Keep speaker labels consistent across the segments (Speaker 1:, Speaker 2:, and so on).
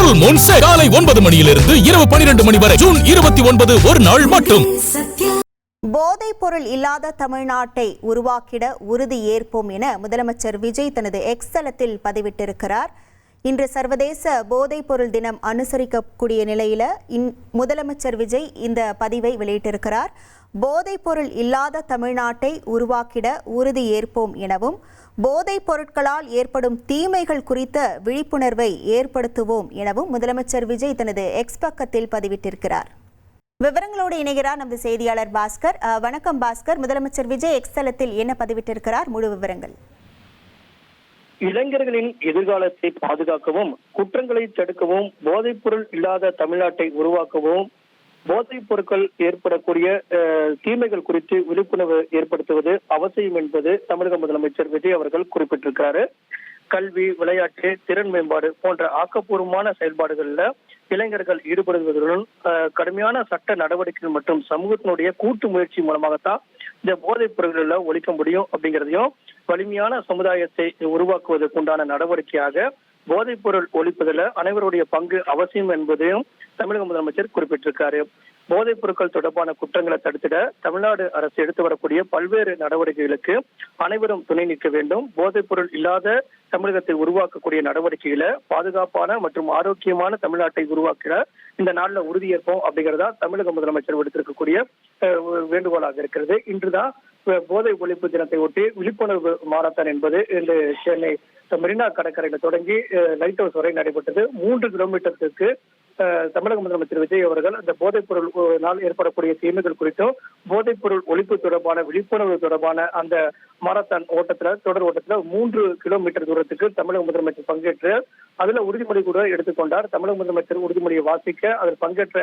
Speaker 1: Full Moon Sale காலை 9 மணியிலிருந்து இரவு 12 மணி வரை ஜூன் 29 ஒரு நாள் மட்டும்.
Speaker 2: போதைப் பொருள் இல்லாத தமிழ்நாட்டை உருவாக்கிட உறுதி ஏற்போம் என முதலமைச்சர் விஜய் தனது எக்ஸ் தளத்தில் பதிவிட்டிருக்கிறார். இன்று சர்வதேச போதைப் பொருள் தினம் அனுசரிக்கக்கூடிய நிலையில முதலமைச்சர் விஜய் இந்த பதிவை வெளியிட்டிருக்கிறார். போதைப் பொருள் இல்லாத தமிழ்நாட்டை உருவாக்கிட உறுதி ஏற்போம் எனவும் போதைப் பொருட்களால் ஏற்படும் தீமைகள் குறித்த விழிப்புணர்வை ஏற்படுத்துவோம் எனவும் முதலமைச்சர் விஜய் தனது எக்ஸ் பக்கத்தில் பதிவிட்டிருக்கிறார். விவரங்களோடு இணைகிறார் நமது செய்தியாளர் பாஸ்கர். வணக்கம் பாஸ்கர். முதலமைச்சர் விஜய் எக்ஸ் தளத்தில் என்ன பதிவிட்டிருக்கிறார்? முழு விவரங்கள்.
Speaker 3: இளைஞர்களின் எதிர்காலத்தை பாதுகாக்கவும், குற்றங்களை தடுக்கவும், போதைப் பொருள் இல்லாத தமிழ்நாட்டை உருவாக்கவும், போதைப் பொருட்கள் ஏற்படக்கூடிய தீமைகள் குறித்து விழிப்புணர்வு ஏற்படுத்துவது அவசியம் என்பது தமிழக முதலமைச்சர் விஜய் அவர்கள் குறிப்பிட்டிருக்கிறாரு. கல்வி, விளையாட்டு, திறன் மேம்பாடு போன்ற ஆக்கப்பூர்வமான செயல்பாடுகள்ல இளைஞர்கள் ஈடுபடுவதுடன் கடுமையான சட்ட நடவடிக்கைகள் மற்றும் சமூகத்தினுடைய கூட்டு முயற்சி மூலமாகத்தான் இந்த போதைப் பொருட்களை ஒழிக்க முடியும் அப்படிங்கிறதையும், வலிமையான சமுதாயத்தை உருவாக்குவதற்கு உண்டான நடவடிக்கையாக போதைப் பொருள் ஒழிப்பதில் அனைவருடைய பங்கு அவசியம் என்பதையும் தமிழக முதலமைச்சர் குறிப்பிட்டிருக்காரு. போதைப் பொருட்கள் தொடர்பான குற்றங்களை தடுத்திட தமிழ்நாடு அரசு எடுத்து வரக்கூடிய பல்வேறு நடவடிக்கைகளுக்கு அனைவரும் துணை நிற்க வேண்டும். போதைப் பொருள் இல்லாத தமிழகத்தை உருவாக்கக்கூடிய நடவடிக்கைகளை பாதுகாப்பான மற்றும் ஆரோக்கியமான தமிழ்நாட்டை உருவாக்கிட இந்த நாளில் உறுதியேற்போம் அப்படிங்கிறதா தமிழக முதலமைச்சர் விடுத்திருக்கக்கூடிய வேண்டுகோளாக இருக்கிறது. இன்றுதான் போதை ஒழிப்பு தினத்தை ஒட்டி விழிப்புணர்வு மாரத்தான் என்பது இந்த சென்னை மெரினா கடற்கரையில் தொடங்கி லைட் ஹவுஸ் வரை நடைபெற்றது. 3 கிலோமீட்டருக்கு தமிழக முதலமைச்சர் விஜய் அவர்கள் அந்த போதைப் பொருள் ஏற்படக்கூடிய தீமைகள் குறித்தும் போதைப் பொருள் ஒழிப்பு தொடர்பான விழிப்புணர்வு தொடர்பான அந்த மாரத்தான் தொடர் ஓட்டத்துல 3 கிலோமீட்டர் தூரத்துக்கு தமிழக முதலமைச்சர் பங்கேற்று அதுல உறுதிமொழி கூட எடுத்துக்கொண்டார். தமிழக முதலமைச்சர் உறுதிமொழியை வாசிக்க அதில் பங்கேற்ற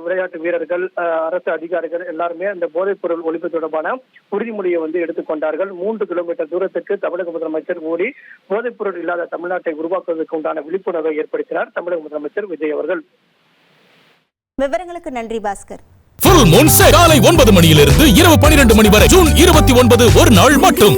Speaker 3: விளையாட்டு வீரர்கள், அரசு அதிகாரிகள் எல்லாருமே அந்த போதைப் பொருள் ஒழிப்பு தொடர்பான உறுதிமொழியை எடுத்துக்கொண்டார்கள். 3 கிலோமீட்டர் தூரத்துக்கு தமிழக முதலமைச்சர் ஓடி போதைப் பொருள் இல்லாத தமிழ்நாட்டை உருவாக்குவதற்கு உண்டான விழிப்புணர்வை ஏற்படுத்தினார் தமிழக முதலமைச்சர் விஜய் அவர்கள்.
Speaker 2: விவரங்களுக்கு நன்றி பாஸ்கர்.
Speaker 1: Full Moon Sale காலை 9 மணியிலிருந்து இரவு 12 மணி வரை ஜூன் 29 ஒரு நாள் மட்டும்.